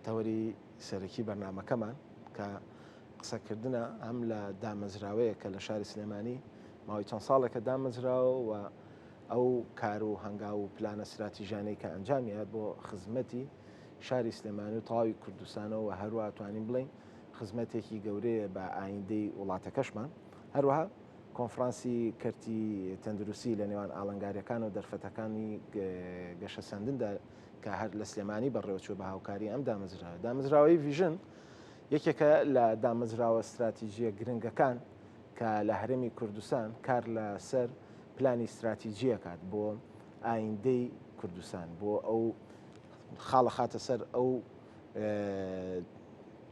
تەوەری سەرەکی بەرنامەکەمان کە قسەکردنە هەم لە دامەزراوەیە کە لە شاری سلێمانی ماوەی چەند ساڵێکە دامەزراوە و ئەو کار و هەنگاو و پلانە استراتیژیانەی کە ئەنجامیات بۆ خزمەتی شاری سلێمانی و تەواوی کوردستانەوە و هەروە توانین بڵین خزمەتێکی گەورەیە بە ئایندەی وڵاتەکەشمان. هەروەها کۆنفرانسی کەرتی تەندروستی لە نێوان ئاڵنگاریەکان و دەرفەتەکانی گەشە سەندندا کە هەر لە سلێمانی بەڕێوەچوو بە هاوکاری ئەم دامەزراوەی ڤیژن یەکێکە لە دامەزراوە استراتیژیە گرنگەکان کە لە هەرێمی کوردستان کار لەسەر پلانی استراتیژیەکات بۆ ئایندەی کوردستان بۆ ئەو خاڵە خاتە سەر ئەو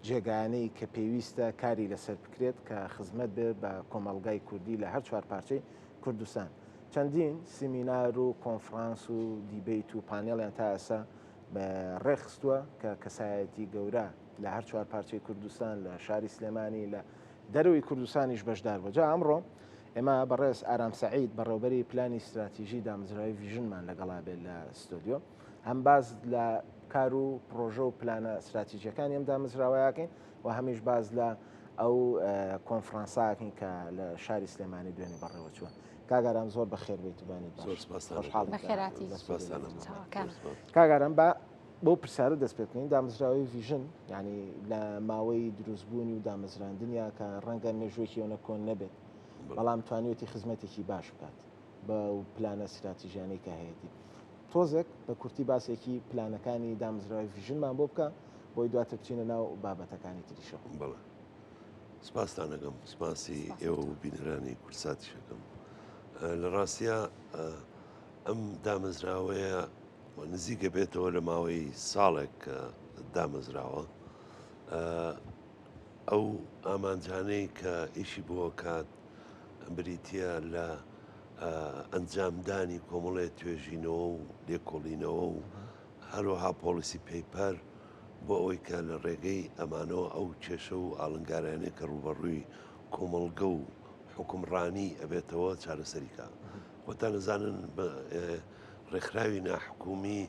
جێگانەی کە پێویستە کاری لەسەر بکرێت کە خزمەت بێ بە کۆمەڵگای کوردی لە هەر چوار پارچەی کوردستان. چەندین سیمینار و کۆنفرانس و دیبیت و پانێڵیان تا ئێستا ڕێخستووە کە کەسایەتی گەورە لە هەر چوار پارچەی کوردستان لە شاری سلێمانی لە دەروی کوردستانیش بەشدار بوو. جا ئەمڕۆ ئێمە بەڕێز ئارام سەعید بەڕێوەبەری پلانی استراتیژی دامەزراوەی ڤیژنمان لەگەڵا بێت لە ستۆدیۆ هەم باز لە کار و پرۆژە و پلانە استراتیژیەکانی ئەم دامەزراوەیەکەین و هەمیش باز لە ئەو کۆنفرانساکەین کە لە شاری سلێمانی دوێنێ بەڕێوە چووە. کاگاران زۆر بەخێر بیت و بانیت کاگاران بە بۆ پرسیارە دەست پێ بکەین دامەزراوەی ڤیژن یعنی لە ماوەی دروستبوونی و دامەزراندنیا کە ڕەنگە مێژوویەکی ئەوە کۆن نەبێت بەڵام توانیوەتی خزمەتێکی باش بکات بە پلانە استراتیژیانەی کە هەیەی تۆزێک بە کورتی باسێکی پلانەکانی دامەزراوەی ڤیژنمان بۆ بکە بۆی دواتر بچینە ناو بابەتەکانی تریشەوە. بەڵێ سپاستان دەکەم سپاسی ئێوە و بینەرانی کورساتیشەکەم. لە ڕاستیە ئەم دامەزراوەیە نزیکە بێتەوە لە ماوەی ساڵێک دامەزراوە ئەو ئامانجانەی کە ئیشی بۆ کات بریتە لە ئەنجامدانی کۆمەڵێ توێژینەوە و لێکۆڵینەوە و هەروەها پۆلیسی پەیپەر بۆ ئەوەی کە لە ڕێگەی ئەمانەوە ئەو کێشە و ئاڵنگارانەیە کە ڕوبەڕووی کۆمەڵگە و حکومڕانی ئەبێتەوە چارەسەریکە. خۆتان نەزانن ڕێکخراوی ناحکومی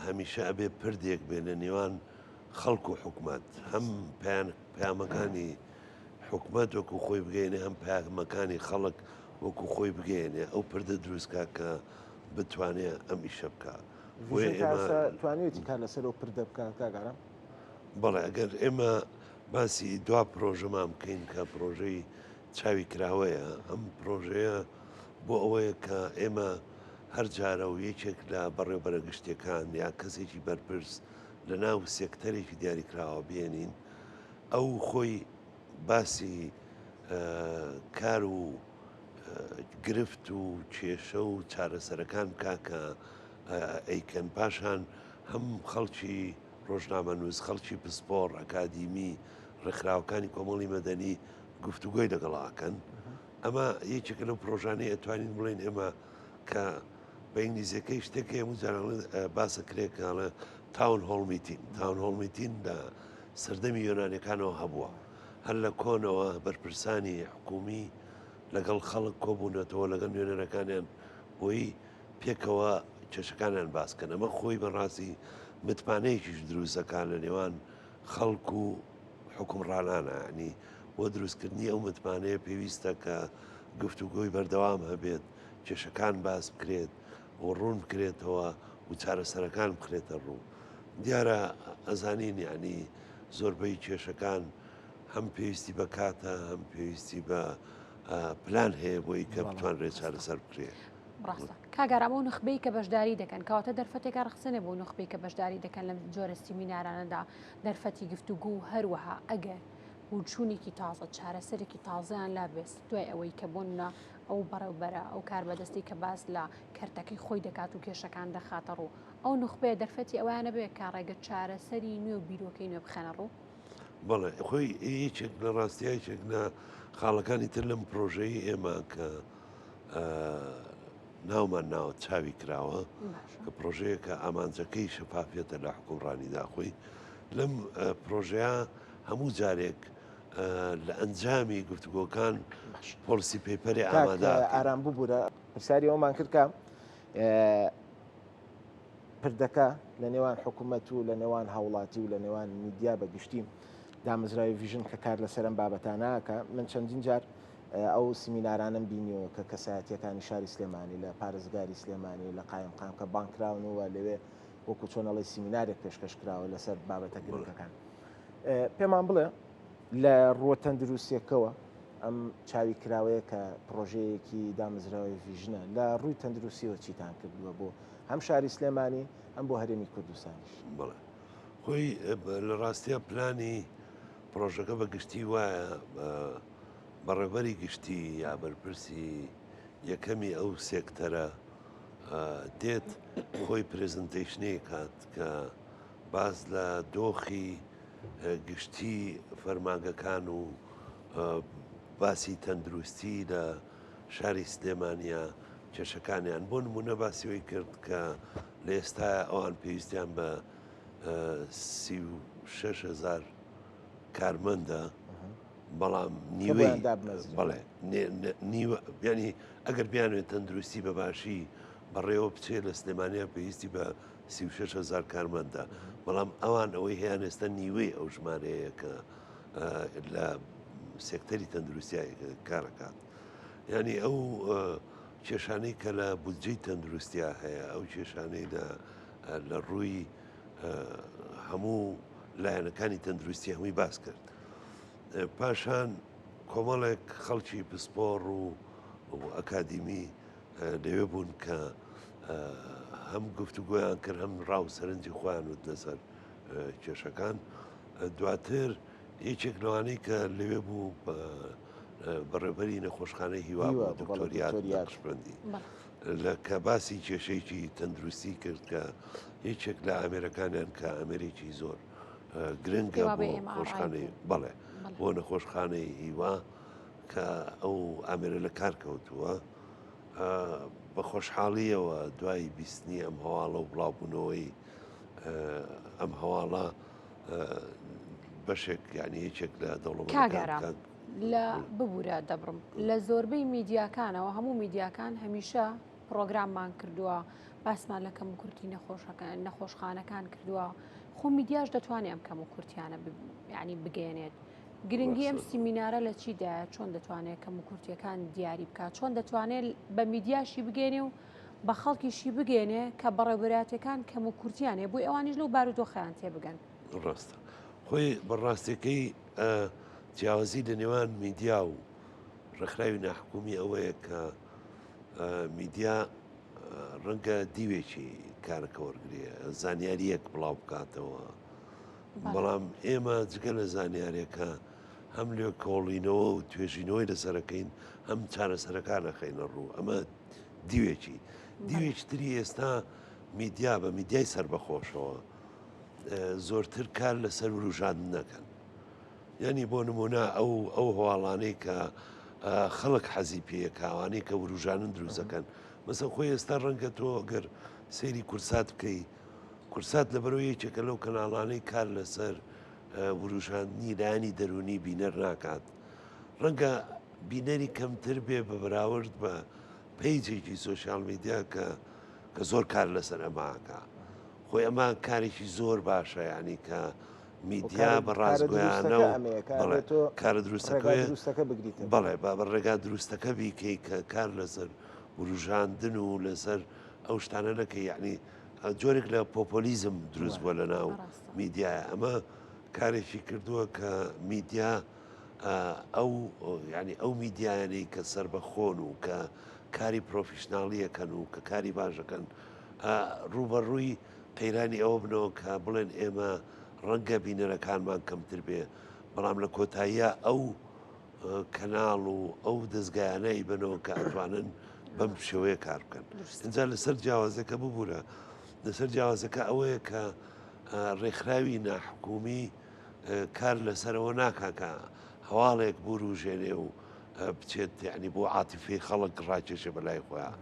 هەمیشە ئەبێ پردێک بێ لە نێوان خەڵک و حکومت هەم پامەکانی حکومت وەکو خۆی بگەینێ هەم پامەکانی خەڵک وەکو خۆی بگەێنێ ئەو پردە دروستکە کە بتوانێت ئەم ئیشە بکە توانێتی کار لەسەر ئەو پردە بکات کاگەرم. بەڵێ ئەگەر ئێمە باسی دوا پرۆژەمان بکەین کە پرۆژەی چاوی کراوەیە ئەم پرۆژەیە بۆ ئەوەیە کە ئێمە هەر جارە و یەکێک لە بەڕێوەبەرە گشتیەکان یا کەسێکی بەرپرس لە ناو سێکتەرێکی دیاریکراوە بێنین ئەو خۆی باسی کار و گرفت و کێشە و چارەسەرەکان کاکە ئەیکەن پاشان هەم خەڵکی ڕۆژنامە نووس خەڵکی پسپۆڕ ئەکادیمی ڕێکخراوەکانی کۆمەڵی مەدەنی گفتوگۆی لەگەڵاکەن. ئەمە یەکێکە لەو پرۆژانەی ئەتوانین بڵێن ئێمە کە بە ئینگلیزیەکەی شتێکە هەموو باسە کرێکڵە تاون هۆڵمیتین تاون هۆڵمیتین لە سەردەمی یۆنانیەکانەوە هەبووە هەر لە کۆنەوە بەرپرسانی حکومی لەگەڵ خەڵک کۆبوونەتەوە لەگەڵ نوێنەرەکانیان بۆی پێکەوە کێشەکانیان باسکەن. ئەمە خۆی بەڕاستی متمانەیەکیش دروستەکان لە نێوان خەڵک و حکومڕانانە ینی بۆ دروستکردنی ئەو متمانەیە پێویستە کە گفتوگۆی بەردەوام هەبێت کێشەکان باس بکرێت و ڕوون بکرێتەوە و چارەسەرەکان بخرێتە ڕوو. دیارە ئەزانین ینی زۆربەی کێشەکان هەم پێویستی بە کاتە هەم پێویستی بە پلان هەیە بۆی کە بتوانرێت چارەسەر بکرێت. ڕاستە کاگەرامە و نخبەی کە بەشداری دەکەن کەواتە دەرفەتێکا ڕخسنە بۆ نخبەی کە بەشداری دەکەن لەم جۆرە سیمینارانەدا دەرفەتی گفتوگو و هەروەها ئەگەر وچوونێکی تازە چارەسەرێکی تازەیان لا بێست دوای ئەوەی کە بۆنە ئەو بەڕێوبەرە ئەو کاربەدەستی کە باس لە کەرتەکەی خۆی دەکات و کێشەکان دەخاتە ڕوو ئەو نخبەیە دەرفەتی ئەوانە بێ کە ڕێگە چارەسەری نوێ و بیرۆکەی نوێ بخەنە ڕوو. بەڵێ خۆی هیچێک لە ڕاستیایچێک لە خاڵەکانی تر لەم پرۆژەی ئێمە کە ناومان ناوە چاوی کراوە کە پرۆژەیە کە ئامانجەکەی شەفافێتە لە حکومڕانیدا خۆی لەم پرۆژەیە هەموو جارێک لە ئەنجامی گفتوگۆکان پۆلیسی پەیپەری ئامادە ئارام ببوورە پرسیاری ئەومان کرد کە پردەکە لە نێوان حکوومەت و لە نێوان هاوڵاتی و لە نێوان میدیا بە گشتی دامەزراوی ڤیژن کە کار لەسەرم بابەتاناکە من چەندین جار ئەو سیمینارانم بینیەوە کە کەسایەتیەکانی شاری سلێمانی لە پارێزگاری سلێمانی لە قایمقام کە بانکراونەوە لەوێ وەکو چۆنەڵی سیمینارێک پێشکەشکراوە لەسەر بابەتە گرنگەکان. پێمان بڵێ لە ڕووە تەندروستیەکەوە ئەم چاوی کراوەیە کە پرۆژەیەکی دامەزراوی ڤیژنە لە ڕووی تەندروستیەوە چیتان کردووە بۆ هەم شاری سلێمانی ئەم بۆ هەرێمی کوردستانیش؟ بڵێ خۆی لە ڕاستیە پلانی پرۆژەکە بە گشتی وایە بەڕێوەری گشتی یا بەرپرسی یەکەمی ئەو سێکتەرە دێت خۆی پرێزنتیشنەیە کات کە باز لە دۆخی گشتی فەرمانگەکان و باسی تەندروستی لە شاری سلێمانیا کێشەکانیان بۆ نمونە باسیەوەی کرد کە لە ئێستا ئەوان پێویستیان بە 36,000 کارمەندە بەڵام نیوەی بەڵێ ینی ئەگەر بیانوێت تەندروستی بە باشی بەڕێوە بچێت لە سلێمانیا پێویستی بە 36,000 کارمەندە بەڵام ئەوان ئەوەی هەیەیان ئێستا نیوەی ئەو ژمارەیە کە لە سێکتەری تەندروستی کارەکات ینی ئەو کێشانەی کە لە بودجەی تەندروستیا هەیە ئەو کێشانەی لە ڕووی هەموو لایەنەکانی تەندروستی هەمووی باس کرد. پاشان کۆمەڵێک خەڵکی پسپۆڕ و ئەکادیمی لەوێ بوون کە هەم گفتوگویان کرد هەم ڕاو سەرنجی خۆیان وت لەسەر کێشەکان. دواتر یەکێک لەوانەی کە لەوێ بوو بەڕێبەری نەخۆشخانەی هیوا بوو دکتۆریات نەقشبەندی کە باسی کێشەیەکی تەندروستی کرد کە هیچێک لە ئامێرەکانیان کە ئەمریکی زۆر گرنگە بۆ خۆشخانەی بەڵێ بۆ نەخۆشخانەی هیوا کە ئەو ئامێرە لە کار کەوتووە بە خۆشحاڵیەوە دوای بیستنی ئەم هەواڵە و بڵاوبوونەوەی ئەم هەواڵە بەشێک یعنی یەکێک لە دەوڵەمەندەکان لە ببوورە دەبڕم لە زۆربەی میدیاکانەوە هەموو میدیاکان هەمیشە پرۆگراممان کردووە باسمان لە کەم و کورتی نەخۆشخانەکان کردووە خۆ میدیاش دەتوانێت ئەم کەم و کورتیانە ینی بگەێنێت گرنگی ئەم سیمینارە لە چیدایە چۆن دەتوانێت کەم و کورتیەکان دیاری بکات چۆن دەتوانێت بە میدیاشی بگەێنێ و بە خەڵکیشی بگەێنێ کە بەڕێوەبراتەکان کەم و کورتیانێ بۆی ئەوانیش لەو بارودۆخیان تێ بگەن ڕاستە خۆی بەڕاستیەکەی جیاوازی لە نێوان میدیا و ڕێکخراوی ناحکومی ئەوەیە کە میدیا ڕەنگە دیوێکی کارەکە وەرگێ زانیاریەک بڵاو بکاتەوە بەڵام ئێمە جگە لە زانیارێکە هەم لێ کۆڵینەوە و توێژینەوەی لەسەرەکەین هەم چارەسەرەکانە خەینە ڕوو ئەمە دیوێکی دیوێکتری ئێستا میدیا بە میدیای سربەخۆشەوە زۆرتر کار لەسەر وروژاندن نەکەن ینی بۆ نمونە ئەو هەواڵانەی کە خەڵک حەزی پێیەکاوانەی کە وروژانن دروستەکەن مەسە خۆی ئێستا ڕەنگە تۆ گەر سەیری کورسات بکەی کورسات لەبەرەوە یەکێکە لەو کەناڵانەی کار لەسەر وروژاندنی لایانی دەرونی بینەر ناکات ڕەنگە بینەری کەمتر بێ بە بەراورد بە پەیجێکی سۆشیال میدیا کە زۆر کار لەسەر ئەماکە خۆی ئەمە کارێکی زۆر باشە ینی کە میدیا بە ڕازگویانە و کارە دروستەکە بگریت بەڵێ با بە ڕێگا دروستەکە بیکەی کە کار لەسەر وروژاندن و لەسەر ئەو شتانە نەکە یعنی جۆرێک لە پۆپۆلیزم دروست بووە لە ناو میدیایە ئەمە کارێکی کردووە کە میدیا ینی ئەو میدیایانەی کە سربەخۆن و کە کاری پرۆفیشناڵیەکەن و کە کاری باشەکەن ڕوبەڕووی قەیرانی ئەوە بنەوە کە بڵێن ئێمە ڕەنگە بینەرەکانمان کەمتر بێ بەڵام لە کۆتاییە ئەو کەناڵ و ئەو دەستگایانەی بنەوە کە ئەتوانن بەم شێوەیە کار بکەن اینجا لەسەر جیاوازەکە ببوورە لەسەر جیاوازەکە ئەوەیە کە ڕێکخراوی ناحکومی کار لەسەرەوە ناکاکە هەواڵێک بوروژێنێ و بچێت یعنی بۆ عاتیفەی خەڵک ڕاکێشە بەلای خۆیان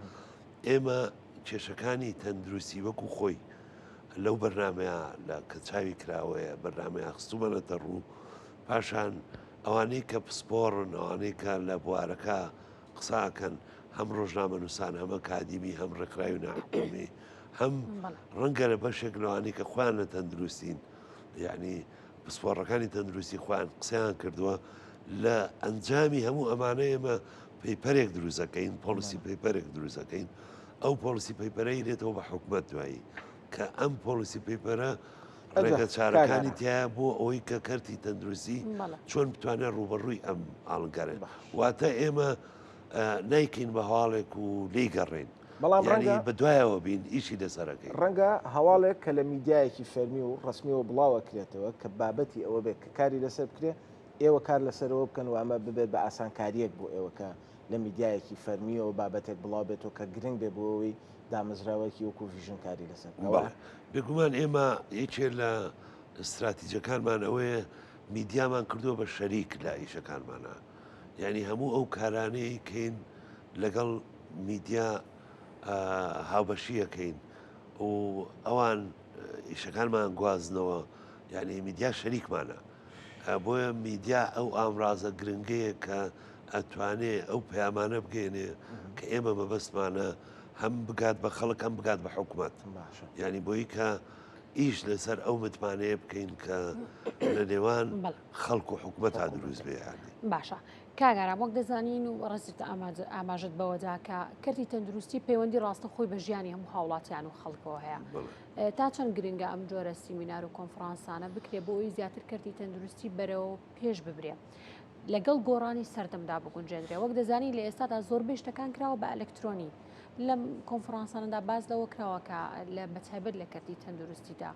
ئێمە کێشەکانی تەندروستی وەکو خۆی لەو بەرنمەیە لە کە چاوی کراوەیە بەرنمەیە خستومەنەتە ڕوو پاشان ئەوانەی کە پسپۆڕن ئەوانەی کە لە بوارەکە قساکەن هەم ڕۆژنامە نووسان هەمە کادیمی هەم ڕێکخراوی ناحکومی هەم ڕەنگە لە بەشێک لەوانەی کە خۆیان لە تەندروستین یعنی پسپۆڕەکانی تەندروستی خۆیان قسەیان کردووە لە ئەنجامی هەموو ئەمانە ئێمە پەیپەرێک دروستەکەین پۆلیسی پەیپەرێک دروستەکەین ئەو پۆلیسی پەیپەرەی دێتەوە بە حکومەت دوایی کە ئەم پۆلیسی پەیپەرە ڕێگە چارەکانی تیا بۆ ئەوەی کە کەرتی تەندروستی چۆن بتوانێت ڕوبەڕووی ئەم ئاڵنگەرێن واتە ئێمە نایکەین بە هەواڵێک و لێگەڕێن بەڵام بە دوایەوە بین ئیشی لەسەرەکەی ڕەنگە هەواڵێک کە لە میدیایەکی فەرمی و ڕسمیەوە بڵاوە کرێتەوە کە بابەتی ئەوە بێت کە کاری لەسەر بکرێ ئێوە کار لەسەرەوە بکەن و ئەمە ببێت بە ئاسانکاریەک بۆ ئێوە کە لە میدیایەکی فەرمیەوە بابەتێک بڵاو بێتەوە کە گرنگ بێ بۆەوەی دامەزراوەکی وەکو ڤیژن کاری لەسەر بێگومان ئێمە یەکێ لە استراتیجەکانمان ئەوەیە میدیامان کردووە بە شەریک لە ئیشەکانمانە یعنی هەموو ئەو کارانەی کەین لەگەڵ میدیا هاوبەشیەکەین و ئەوان ئیشەکانمان گوازنەوە یعنی میدیا شەریکمانە بۆیە میدیا ئەو ئامرازە گرنگەیە کە ئەتوانێت ئەو پەیامانە بگەێنێ کە ئێمە مەبەستمانە هەم بگات بە خەڵک هەم بگات بە حکوومەت ینی بۆی کە ئیش لەسەر ئەو متمانەیە بکەین کە لە نێوان خەڵک و حکوومەت تا دروست بێ باشە کاگەرە وەک دەزانین و ڕزت ئاماژت بەوەدا کە کردی تەندروستی پەیوەندی ڕاستە خۆی بە ژیانی هەموو هاوڵاتیان و خەڵکەوە هەیە تا چەند گرنگە ئەم جۆرە سیمینار و کۆنفرانسانە بکرێ بۆ ئەوی زیاتر کردی تەندروستی بەرەوە پێش ببرێ لەگەڵ گۆڕانی سەردەمدا بگونجێنرێ وەک دەزانی لە ئێستادا زۆربەی شتەکان کراوە بە ئەلکترۆنی لەم کۆنفرانسانەدا باز لەوە کراوەکە لە بەتایبەت لە کردی تەندروستیدا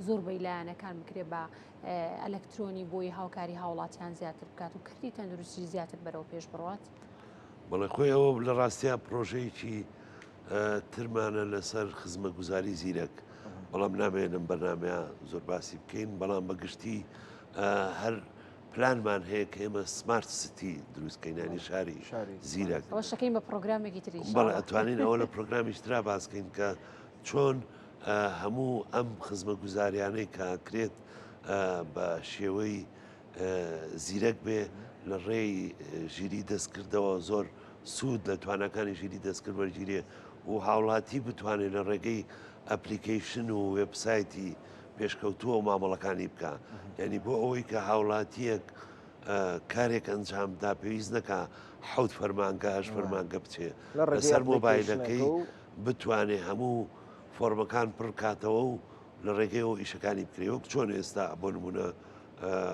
زۆر بەیلایەنەکان بکرێ بە ئەلکترۆنی بۆی هاوکاری هاوڵاتیان زیاتر بکات و کردی تەندروستی زیاتر بەرەو پێش بڕات بەڵێ خۆی ئەوە لە ڕاستیا پرۆژەیەکی ترمانە لەسەر خزمە گوزاری زیرەک بەڵام نامێنم بەنامەیە زۆر باسی بکەین بەڵام بەگشتی هەر پلانمان هەیە کە ئێمە سمارت سیتی دروستکەینانی شاری زیرەک ئەوە شەکەین بە پرۆگرامێکی تری بەڵێ ئەتوانین ئەوە لە پرۆگرامیش ترا باسکەین کە چۆن هەموو ئەم خزمە گوزاریانەی کاکرێت بە شێوەی زیرەک بێ لە ڕێی ژیری دەستکردەوە زۆر سوود لە توانەکانی ژیری دەستکرد وەرگیرێ و هاوڵاتی بتوانێت لە ڕێگەی ئەپلیکیشن و وێبسایتی پێشکەوتووە و مامەڵەکانی بکە یعنی بۆ ئەوەی کە هاوڵاتیەک کارێک ئەنجامدا پێویست نەکە حەوت فەرمانگە هەش فەرمانگە بچێ لەسەر مۆبایلەکەی بتوانێت هەموو فۆرمەکان پڕ کاتەوە و لە ڕێگەیەوە ئیشەکانی بکرێ وەک چۆن ئێستا بۆ نمونە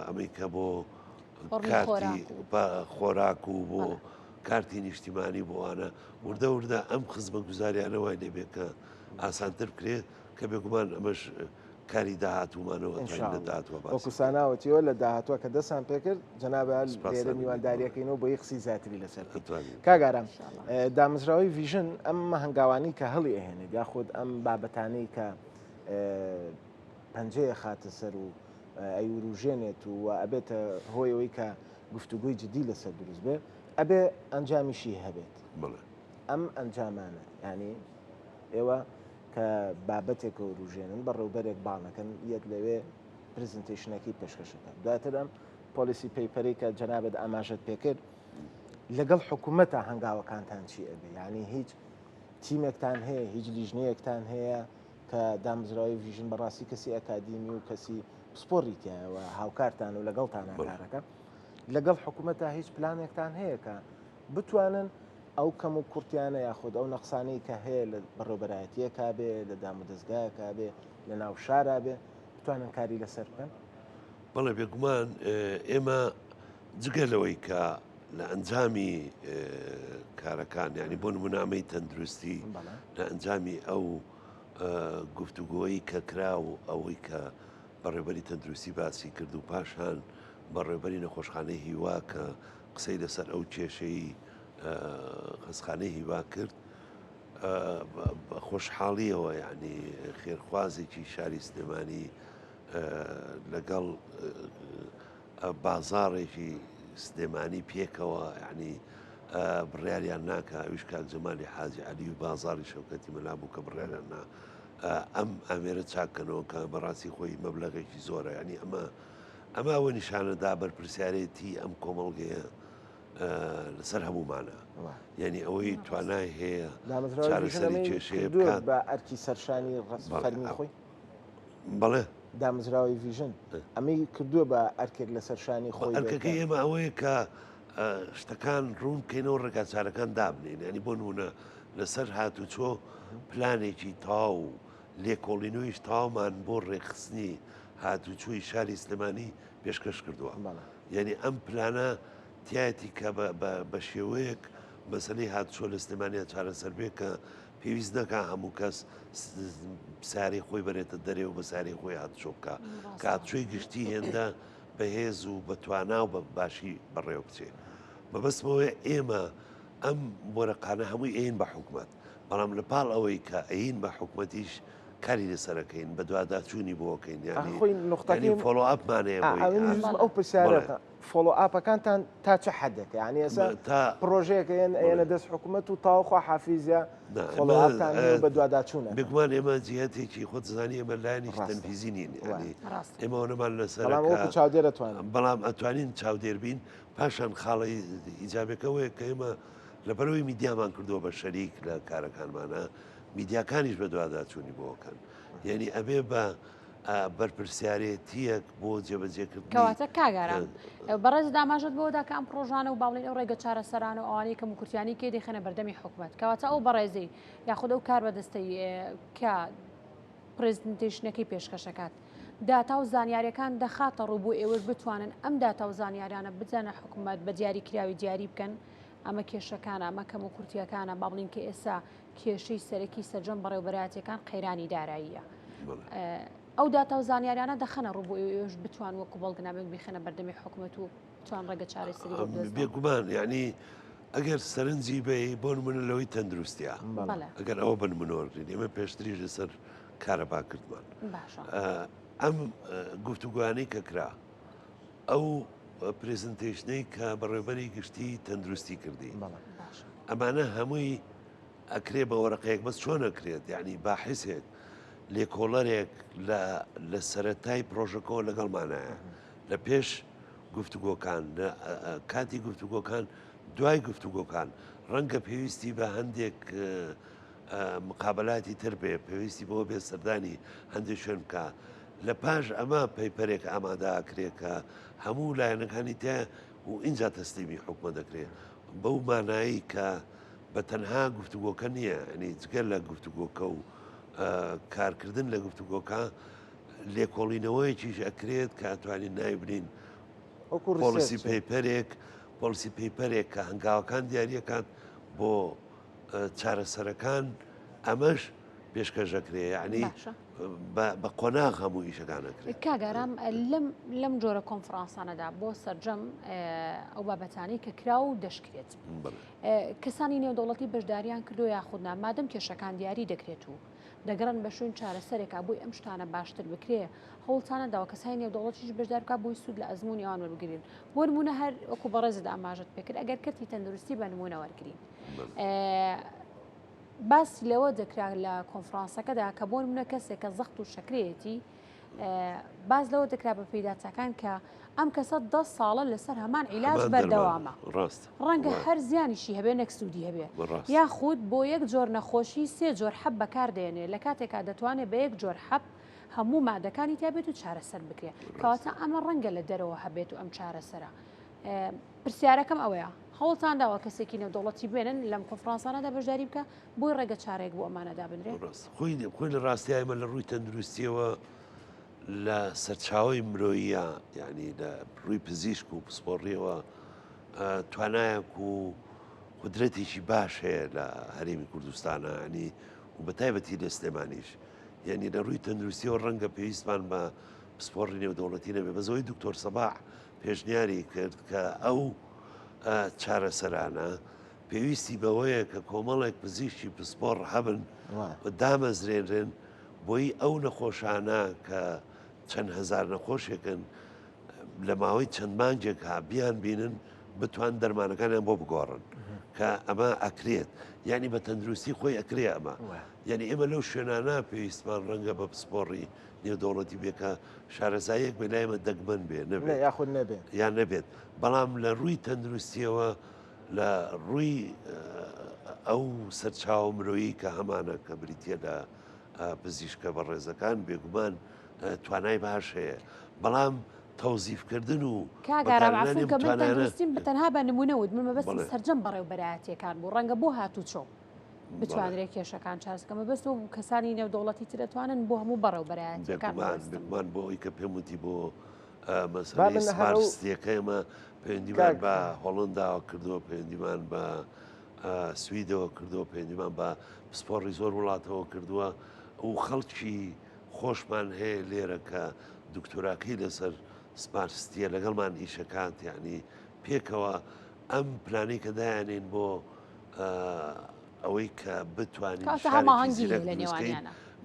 ئەمریکا بۆ کارتی خۆراک و بۆ کارتی نیشتیمانی بۆوانە وردە وردە ئەم خزمە گوزاریانە وای لێبێت کە ئاسانتر بکرێ کە بێگومان ئەمەش کاری داهاتوومانەوە وەکوساناوەتیەوە لە داهاتوە کە دەستان پێکرد جەنابال لێرە میوانداریەکەینەوە بۆ یەخسی زیاتری لەسەر کاگارام دامەزراوەی ڤیژن ئەم هەنگاوانی کە هەڵی ئەهێنێت یاخود ئەم بابەتانەی کە پەنجەیە خاتە سەر و ئەیوروژێنێت و ئەبێتە هۆیەوەی کە گفتوگوی جدی لەسەر دروست بێ ئەبێ ئەنجامیشی هەبێت ئەم ئەنجامانە ینی ئێوە کە بابەتێک و ڕژێنن بە ڕێوبەرێک باڵەکەن یەک لەوێ پرزنتیشنەکەی پێشکەشەکە دواتر ئەم پۆلیسی پەیپەری کە جەنابەت ئاماژەت پێکرد لەگەڵ حکوومەتە هەنگاوەکانتان چی ئەبێ ینی هیچ تیمێکتان هەیە هیچ لیژنەیەکتان هەیە کە دامزراوی ڤیژن بەڕاستی کەسی ئەکادیمی و کەسی پسپۆڕیتیایەوە هاوکارتان و لەگەڵتان کارەکە لەگەڵ حکوومەتە هیچ پلانێکتان هەیە کە بتوانن ئەو کەم و کورتیانە یاخود ئەو نەقسانەی کە هەیە لە بەڕێوبەرایەتیە کابێ لە دامودەستگایە کابێ لە ناو شارا بێ بتوانن کاری لەسەر بکەن بەڵێ بێگومان ئێمە جگەلەوەی کە لە ئەنجامی کارەکان ینی بۆ نمونامەی تەندروستی لە ئەنجامی ئەو گفتوگۆیی کە کرا و ئەوەی کە بەڕێبەری تەندروستی باسی کرد و پاشان بەڕێبەری نەخۆشخانەی هیوا کە قسەی لەسەر ئەو کێشەی خەسخانەی هیوا کرد خۆشحاڵیەوە یعنی خێرخوازێکی شاری سلێمانی لەگەڵ بازاڕێکی سلێمانی پێکەوە یعنی بڕیاریان ناکە ئەویش کاک جەمالی حاجی عەلی و بازاڕی شەوکەتی مەلا بوو کە بڕیاریان نا ئەم ئامێرە چاکەنەوە کە بەڕاستی خۆی مەبلەغێکی زۆرە ینی ئەمە ئەوە نیشانەدا بەرپرسیارەتی ئەم کۆمەڵگەیە لەسەر هەمومانە یعنی ئەوەی توانای هەیە دامەزراوەی چارەسەری ڤیژنەمەی کێشەیە کردووە بکات بە ئەرکی سەرشانی فەرمی خۆی بەڵێ دامەزراوەی ڤیژن ئەمەی کردووە بە ئەرکێک لە سەرشانی خۆی ئەرکەکەی ئێمە ئەوەیە کە شتەکان ڕوون بکەینەوە ڕێگاچارەکان دابنین ینی بۆ نمونە لەسەر هاتوچۆ پلانێکی تاو و لێکۆڵینەوەیش تاومان بۆ ڕێخستنی هاتوچۆی شاری سلێمانی پێشکەش کردووە یعنی ئەم پلانە تایەتی کە بە شێوەیەک مەسلەی هاتوچۆ لە سلێمانیا چارەسەر بێ کە پێویست نەکە هەموو کەس ساری خۆی بەرێتە دەرێ و بە ساری خۆی هاتوچۆ بکە کە هاتوچۆی گشتی هێندە بەهێز و بەتوانا و بە باشی بەڕێوە بچێ بەبەستمەوەی ئێمە ئەم وەرەقانە هەمووی ئەین بە حکوومەت بەڵام لە پاڵ ئەوەی کە ئەین بە حکوومەتیش کاری لەسەرەکەین بە دوواداچوونی بۆکەین نقطەکەی فۆلۆ ئاپمانەیە ئەو پرسیارەکە فۆلۆ ئاپەکانتان تا چه حدەکە یعنی ئێستا پرۆژەیەکە ئێنە دەست حکوومەت و تاوخوا حافیزە فۆلۆئاپتان بە دوواداچوونە بگومان ئێمە جیهەتێکی خۆت زانی ئێمە لایەنیش تەنفیزی نین ئێمەونەمان لەسەر چاودێرەتوان بەڵام ئەتوانین چاودێر بین پاشان خاڵی ئیجابەکەوەیە کە ئێمە لەبەرەوەی میدیامان کردووە بە شەریک لە کارەکانمانە میدیاکانیش بە دوواداچوونی بۆکەن یعنی ئەبێ بە بەرپرسیارەتیەک بۆ جێبەجێکردن کەواتە کاگاران بەڕێز داماژت بۆدا کە ئەم پرۆژانە و باڵین ئەو ڕێگە چارەسەران و ئەوانەی کە موکورتیانی کێ دەخەنە بەردەمی حکوومەت کەواتە ئەو بەڕێزەی یاخود ئەو کار بەدەستەی کە پرزنتیشنەکەی پێشکەشەکات داتا و زانیاریەکان دەخاتە ڕوو بۆ ئێوەش بتوانن ئەم داتا و زانیاریانە بجانە حکوومەت بە دیاریکراوی دیاری بکەن ئەمە کێشەکانە ئەمە کەم و کورتیەکانە باڵین کە ئێستا کێشەی سەرەکی سەرجەم بەڕێوبەراتیەکان قەیرانی داراییە ئەو داتا و زانیاریانە دەخەنە ڕوو بۆ ئێوەش بتوان وەکو بەڵگنامێک بخێنە بەردەمی حکوومەت و توان ڕێگە چارەسەری بێگومان یعنی ئەگەر سەرنجی بێ بۆ نمونە لەوەی تەندروستیە ئەگەر ئەوە بنمونۆڕین ئێمە پێشتریش لەسەر کارەبا کردمان ئەم گفتوگوانەی کە کرا ئەو پرزنتیشنەی کە بەڕێوەبەری گشتی تەندروستی کردی ئەمانە هەمووی ئەکرێ بە وەرەقەیەک بەس چۆن ئەکرێت یعنی باحسێک لێکۆڵەرێک لە سەرەتای پرۆژەکەەوە لەگەڵمانایە لە پێش گفتوگۆکان کاتی گفتوگۆکان دوای گفتوگۆکان ڕەنگە پێویستی بە هەندێک مقابلاتی تر بێ پێویستی بۆ بێ سەردانی هەندێک شوێن بکە لە پاش ئەمە پەیپەرێک ئامادەکرێت کە هەموو لایەنەکانی تێ و اینجا تەسلیمی حکومە دەکرێت بەو مانایی کە بە تەنها گفتوگۆکە نییە ئەنی جگەر لە گفتوگۆکە و کارکردن لە گفتوگۆکە لێکۆڵینەوەیەکیش ئەکرێت کە ئەتوانین نایبرین پۆلیسی پەیپەرێک پۆلیسی پەیپەرێک کە هەنگاوەکان دیارریەکان بۆ چارەسەرەکان ئەمەش پێشکەشەکرێ یعنی بە قۆناغ هەموو ئیشەکانەکرێت کاگارام لەم جۆرە کۆنفرانسانەدا بۆ سەررجەم ئەو بابەتانی کە کرا و دەشکرێت کەسانی نێودەوڵەتی بەشداریان کردو یاخودنا مادەم کێشەکان دیاری دەکرێت و دەگەڕن بە شوێن چارەسەرێکا بۆی ئەم شتانە باشتر بکرێ هەوڵتانەداوە کەسانی نێودەوڵەتیش بەشدارکە بۆی سوود لە ئەزمموی ئەوان وەرگین بۆ نمونە هەر وەکو بەڕێزت ئاماژت پێکرد ئەگەر کردی تەندروستی بە نمونە وەرگین باسی لەوە دەکرا لە کۆنفرانسەکەدا کە بۆ نمونە کەسێک کە زەخت و شەکرێتی باز لەوە دەکرا بە پێداچەکان کە ئەم کەسە 10 ساڵە لەسەر هەمان عیلاج بەردەوامە ڕەنگە هەر زیانیشی هەبێ نەکسودی هەبێ یاخود بۆ یەک جۆر نەخۆشی 3 جۆر حەب بەکاردێنێ لە کاتێکا دەتوانێت بە یەک جۆر حەب هەموو مادەکانی تابێت و چارەسەر بکرێ کەواتە ئەمە ڕەنگە لە دەرەوە هەبێت و ئەم چارەسەرە پرسیارەکەم ئەوەیە هەوڵتان داوە کەسێکی نێودەوڵەتی بێنن لەم کۆنفرانسانەدا بەشداری بکە بۆی ڕێگە چارەیەک بۆ ئەمانەدا بنرێت خۆی لە ڕاستیایمە لە ڕووی تەندروستیەوە لە سەرچاوی مرۆیە یعنی لە ڕووی پزیشک و پسپۆڕیەوە توانایەک و قدرەتێکی باش هەیە لە هەرێمی کوردستانە ینی و بە تایبەتی لە سلێمانیش یعنی لە ڕووی تەندروستیەوە ڕەنگە پێویستمان بە پسپۆڕی نێودەوڵەتی نەبێ بەزەوەی دکتۆر سەباح پێشنیاری کرد کە ئەو چارەسەرانە پێویستی بەوەیە کە کۆمەڵێک پزیشکی پسپۆڕ هەبن دامەزرێنرن بۆی ئەو نەخۆشانە کە چەند هزار نەخۆشێکن لە ماوەی چەند مانجێک بیان بینن بتوان دەرمانەکانیان بۆ بگۆڕن کە ئەمە ئەکرێت یعنی بە تەندروستی خۆی ئەکرێ ئەمە یعنی ئێمە لەو شوێنانە پێویستمان ڕەنگە بە پسپۆڕی نێودەوڵەتی بێکە شارەزایەک بە لایمە دەگمەن بێ نەبێت یاخود نەبێ یان نەبێت بەڵام لە ڕووی تەندروستیەوە لە ڕووی ئەو سەرچاو مرۆیی کە هەمانە کە بریتە لە پزیشکە بە ڕێزەکان بێگومان توانای باش هەیە بەڵام تەوزیفکردن و کاگارافون کە من تەندروستیم بەتەنها بە نمونەوت من مەبەست سەرجەم بەڕێوەبەرایەتیەکان بوو ڕەنگە بۆ هاتوچۆ بتوانرێت کێشەکان چاسکەمە بەست و کەسانی نێودەوڵەتی تر دەتوانن بۆ هەموو بەڕێوەبەرایەتیەکان بۆ ئەوی کە پێم وتی بۆ مەسەلەی سپارستیەکەمە پەیوەندیمان بە هۆڵنداوە کردووە پەیوەندیمان بە سویدەوە کردووە پەیوەندیمان بە پسپۆڕی زۆر وڵاتەوە کردووە و خەڵکی خۆشمان هەیە لێرە کە دکتۆراکەی لەسەر سپارستیە لەگەڵمان ئیشەکات یعنی پێکەوە ئەم پلانی کە دایانین بۆ ئەوەی کە بتوانین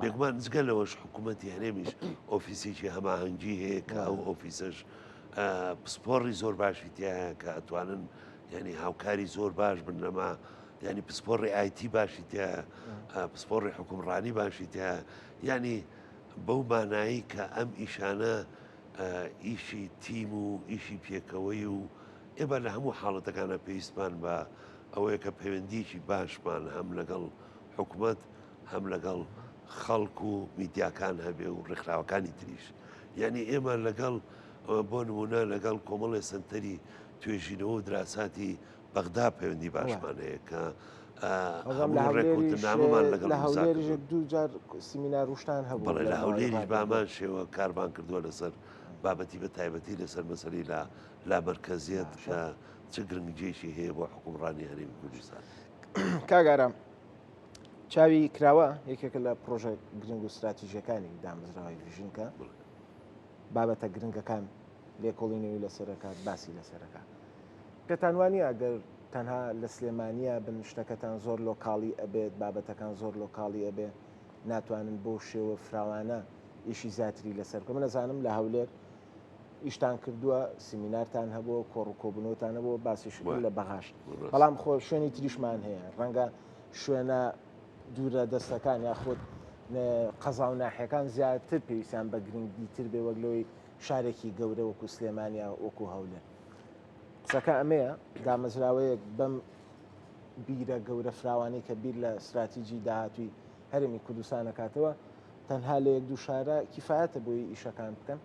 بێگومان جگە لەوەش حکوومەتی هەرێمیش ئۆفیسێکی هەماهەنگی هەیە کە ئەو ئۆفیسش پسپۆڕی زۆر باشی تایە کە ئەتوانن ینی هاوکاری زۆر باش بن لەما ینی پسپۆڕی ئایتی باشی تایە پسپۆڕی حکومڕانی باشی تایە ینی بەو مانایی کە ئەم ئیشانە ئیشی تیم و ئیشی پێکەوەی و ئێبە لە هەموو حاڵەتەکانە پێویستمان بە ئەوەیە کە پەیوەندیکی باشمان هەم لەگەڵ حکوومەت هەم لەگەڵ خەڵک و میدیاکان هەبێ و ڕێکخراوەکانی تریش یعنی ئێمە لەگەڵ بۆ نمونە لەگەڵ کۆمەڵی سنتەری توێژینەوە و دراساتی بەغدا پەیوەندی باشمان هەیە کە ڕێکوتنامەمان لەگەڵ دوو جار سیمینار ڕوشتان هەبوو لە هەولێریش بامان شێوە کارمان کردووە لەسەر بابەتی بە تایبەتی لەسەر مەسەری لا مەرکەزیەت کە چ گرنگجێکی هەیە بۆ حکومڕانی هەرێمی کوردستان کاگارە چاوی کراوە یەکێکە لە پرۆژە گرنگ و استراتیژیەکانی دامەزراوەی ڤژنکە بابەتە گرنگەکان لێکۆڵینەوەی لەسەرەکات باسی لەسەرەکە پێتانوانی ئەگەر تەنها لە سلێمانیە بن شتەکەتان زۆر لۆکاڵی ئەبێت بابەتەکان زۆر لۆکاڵی ئەبێ ناتوانن بۆ شێوە فراوانە ئیشی زیاتری لەسەر کە من نەزانم لە هەولێر ئیشتان کردووە سیمینارتان هەبووە کۆڕ و کۆبنەوەتان هەبووە باسی شکل لە بەغاشت بەڵام خۆ شوێنی تریشمان هەیە ڕەنگە شوێنە دوورە دەستەکان یاخود قەزا و ناحیەکان زیاتر پێویستیان بە گرنگی تر بێ وەگلەوەی شارێکی گەورە وەکو سلێمانیا وەکو هەولێر قسەکە ئەمەیە دامەزراوەیەک بەم بیرە گەورە فراوانی کە بیر لە استراتیژی داهاتووی هەرێمی کوردستان دەکاتەوە تەنها لە یەک دوو شارە کیفایەتە بۆی ئیشەکان بکەن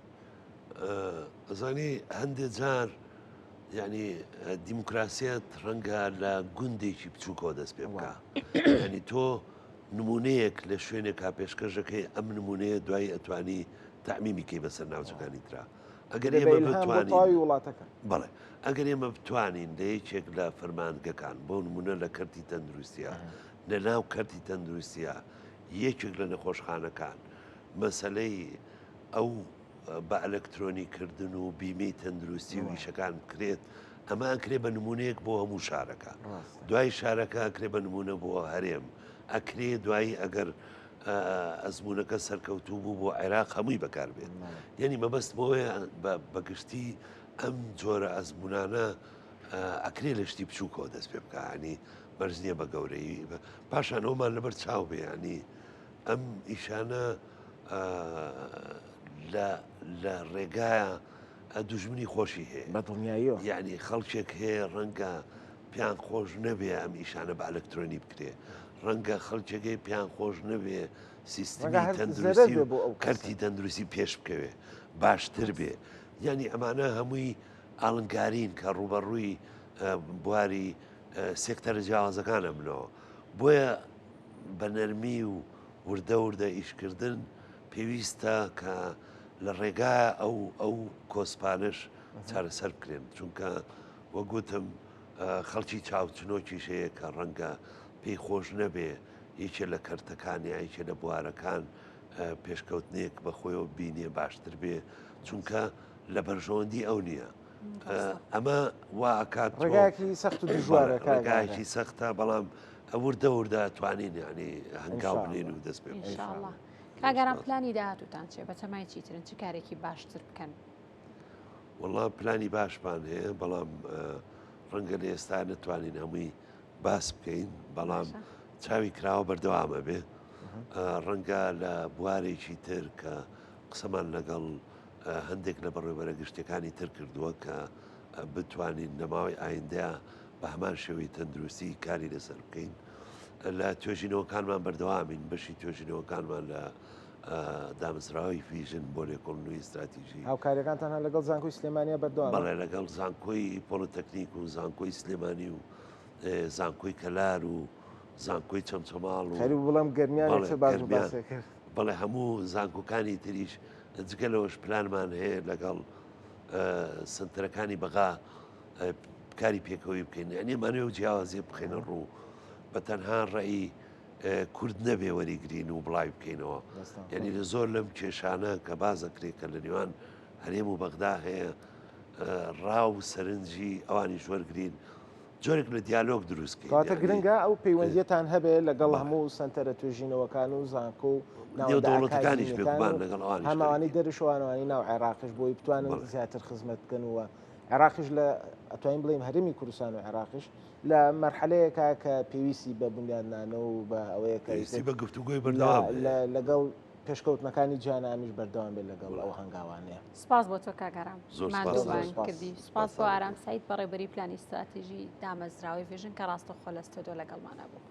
ئەزانی هەندێک جار ینی دیموکراسیەت ڕەنگە لە گوندێکی بچووکەوە دەست پێ بکە ینی تۆ نمونەیەک لە شوێنێکا پێشکەشەکەی ئەم نمونەیە دوای ئەتوانی تەعمیمیکەی بەسەر ناوچەکانی ترا ئەگەر ئێمە بتوانین وڵاتەکە بەڵێ ئەگەر ئێمە بتوانین لە یەکێک لە فەرمانگەکان بۆ نمونە لە کەرتی تەندروستیە لە ناو کەرتی تەندروستیە یەکێک لە نەخۆشخانەکان مەسەلەی ئەو بە ئەلکترۆنیکردن و بیمەی تەندروستی و ئیشەکان بکرێت ئەمە ئەکرێ بە نمونەیەک بۆ هەموو شارەکە دوای شارەکە ئەکرێ بە نمونە بۆ هەرێم ئەکرێ دوایی ئەگەر ئەزمونونەکە سەرکەوتوو بوو بۆ عێراق هەمووی بەکاربێت یعنی مەبەست بۆیە بەگشتی ئەم جۆرە ئەزمونانە ئەکرێ لە شتی بچووکەوە دەست پێ بکانی بەرز نییە بە گەورەی پاشان ئەومان لەبەر چاو بێ ینی ئەم ئیشانە لە ڕێگایە دوژمنی خۆشی هەیە بە دڵنیاییەوە یعنی خەڵکێک هەیە ڕەنگە پیان خۆش نەبێ ئەم ئیشانە بە ئەلکترۆنی بکرێ ڕەنگە خەڵکێکی پیان خۆش نەبێ سیستمی تەندروستی و کەرتی تەندروستی پێش بکەوێ باشتر بێ یعنی ئەمانە هەمووی ئاڵنگارین کە ڕوبەڕووی بواری سێکتەرە جیاوازەکانە منەوە بۆیە بە نەرمی و وردە وردە ئیشکردن پێویستە کە لە ڕێگای ئەو کۆسپانش چارەسەر بکرێن چونکە وەگوتم خەڵکی چاوچنۆکیش هەیە کە ڕەنگە پێی خۆش نەبێ یەکێ لە کەرتەکانی یاکێ لە بوارەکان پێشکەوتنێک بەخۆیەوە بینێ باشتر بێ چونکە لە بەرژەوەندی ئەو نییە ئەمە وا ئەکات ڕێگایەکی سەخت و دژوارەکایکی سەختە بەڵام ئەوردە وردە توانین ینی هەنگاو بنین و دەست پێ کاگەران پلانی داهاتوتان چێ بە تەمای چیترن چ کارێکی باشتر بکەن وەڵام پلانی باشمان هەیە بەڵام ڕەنگە لە ئێستا نتوانین هەمووی باس بکەین بەڵام چاوی کراوە بەردەوامە بێ ڕەنگە لە بوارێکی تر کە قسەمان لەگەڵ هەندێک لە بەڕێوەبەرە گشتەکانی تر کردووە کە بتوانین لەماوەی ئایندەیە بە هەمان شێوەی تەندروستی کاری لەسەر بکەین لە توێژینەوەکانمان بەردەوامین بەشی توێژینەوەکانمان لە دامەزراوەی ڤیژن بۆ لێکۆڵنەوەی استراتیژی هاوکاریەکانتان لەگەڵ زانکۆی سلێمانیە بەردەوام بەڵێ لەگەڵ زانکۆی پۆلۆتەکنیک و زانکۆی سلێمانی و زانکۆی کەلار و زانکۆی چەمچەماڵ و خەری بڵام گەرمیان کرد بەڵێ هەموو زانکۆکانی تریش جگە لەوەش پلانمان هەیە لەگەڵ سنتەرەکانی بەغا کاری پێکەوەی بکەین ئەنیمانێ و جیاوازێ بخێنە ڕوو بە تەنها ڕێی کورد نەبێ وەریگرین و بڵای بکەینەوە یعنی لە زۆر لەم کێشانە کە بازەکرێکە لە نێوان هەرێم و بەغدا هەیە ڕاو سەرنجی ئەوانی ژوەرگرین جۆرێک لە دیالۆگ دروستکەین کاتە گرنگە ئەو پەیوەندیتان هەبێ لەگەڵ هەموو سنتەرە توێژینەوەکان و زانکۆ و دەوڵەتەکانیش بێکوبان لەگەڵ هەماوانی دەرشوانوانی ناو عێراقش بۆی بتوانن زیاتر خزمەت بکەن وە عێراقش لە ئەتوانین بڵێم هەرێمی کوردستان و عێراقش لە مەرحەلەیەکە کە پێویستی بە بنیادنانە و بە ئەوەیە بە گفتوگوی بەردەوام لەگەڵ پێشکەوتنەکانی جیهانامیش بەردەوام بێت لەگەڵ ئەو هەنگاوانەیە سپاس بۆ تۆ کاگەرام زۆر کردی سپاس بۆ ئارام سعید بەڕێبەری پلانی استراتیژی دامەزراوەی ڤیژن کە ڕاستەخۆ لە ستۆدیۆ لەگەڵمانە بوو.